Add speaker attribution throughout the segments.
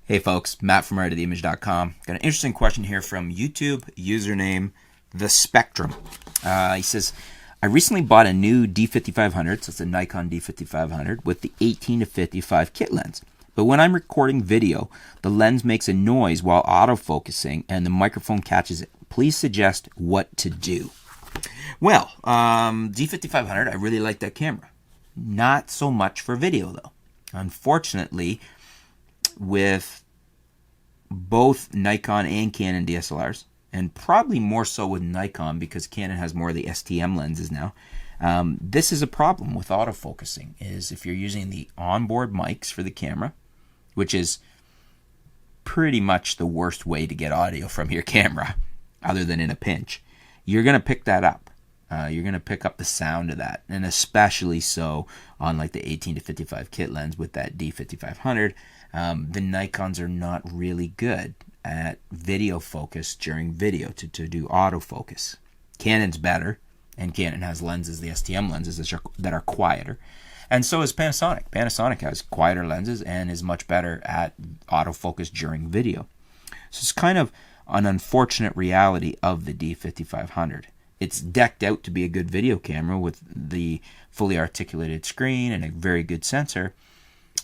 Speaker 1: Hey folks, Matt from artoftheimage.com. Got an interesting question here from YouTube, username The Spectrum. He says, I recently bought a new D5500, so it's a Nikon D5500, with the 18 to 55 kit lens. But when I'm recording video, the lens makes a noise while autofocusing and the microphone catches it. Please suggest what to do. Well, D5500, I really like that camera. Not so much for video though. Unfortunately, with both Nikon and Canon DSLRs, and probably more so with Nikon because Canon has more of the STM lenses now, this is a problem with autofocusing, is if you're using the onboard mics for the camera, which is pretty much the worst way to get audio from your camera, other than in a pinch, you're going to pick that up. You're going to pick up the sound of that, and especially so on like the 18 to 55 kit lens with that D5500. The Nikons are not really good at video focus during video to do autofocus. Canon's better, and Canon has lenses, the STM lenses, that are quieter. And so is Panasonic. Panasonic has quieter lenses and is much better at autofocus during video. So it's kind of an unfortunate reality of the D5500. It's decked out to be a good video camera with the fully articulated screen and a very good sensor,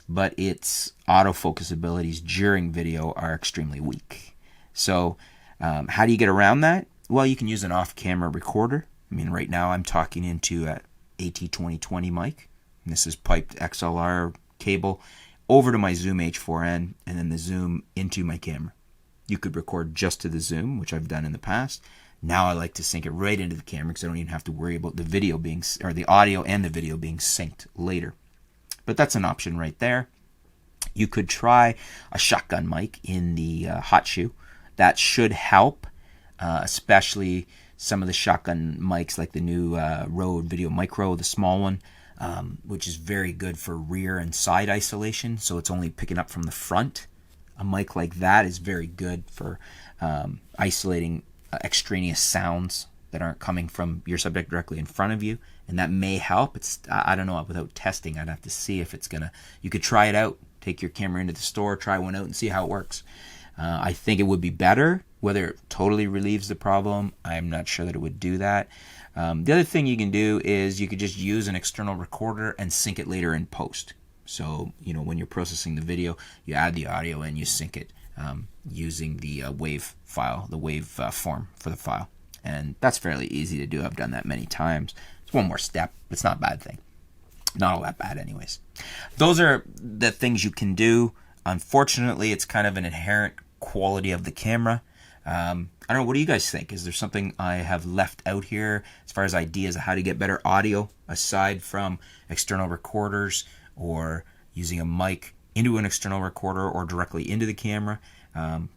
Speaker 1: but its autofocus abilities during video are extremely weak. So how do you get around that? Well, you can use an off-camera recorder. I mean, right now I'm talking into a AT2020 mic. And this is piped XLR cable over to my Zoom H4n and then the Zoom into my camera. You could record just to the Zoom, which I've done in the past. Now I like to sync it right into the camera because I don't even have to worry about the video being, or the audio and the video being synced later. But that's an option right there. You could try a shotgun mic in the hot shoe. That should help, especially some of the shotgun mics like the new Rode Video Micro, the small one, which is very good for rear and side isolation. So it's only picking up from the front. A mic like that is very good for isolating extraneous sounds that aren't coming from your subject directly in front of you, and that may help. I don't know, without testing I'd have to see if it's gonna. You could try it out, take your camera into the store, try one out and see how it works. I think it would be better. Whether it totally relieves the problem, I'm not sure that it would do that. The other thing you can do is you could just use an external recorder and sync it later in post. So, you know, when you're processing the video, you add the audio and you sync it using the wave file, the wave form for the file. And that's fairly easy to do. I've done that many times. It's one more step. It's not a bad thing. Not all that bad anyways. Those are the things you can do. Unfortunately, it's kind of an inherent quality of the camera. I don't know, what do you guys think? Is there something I have left out here as far as ideas of how to get better audio aside from external recorders or using a mic into an external recorder or directly into the camera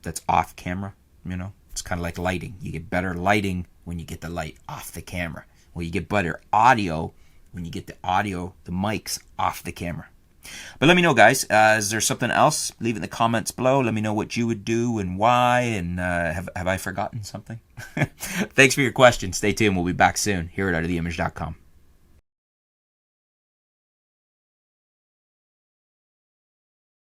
Speaker 1: that's off camera? You know, it's kind of like lighting. You get better lighting when you get the light off the camera. Well, you get better audio when you get the audio, the mics off the camera. But let me know, guys. Is there something else? Leave it in the comments below. Let me know what you would do and why. And have I forgotten something? Thanks for your question. Stay tuned. We'll be back soon here at artoftheimage.com.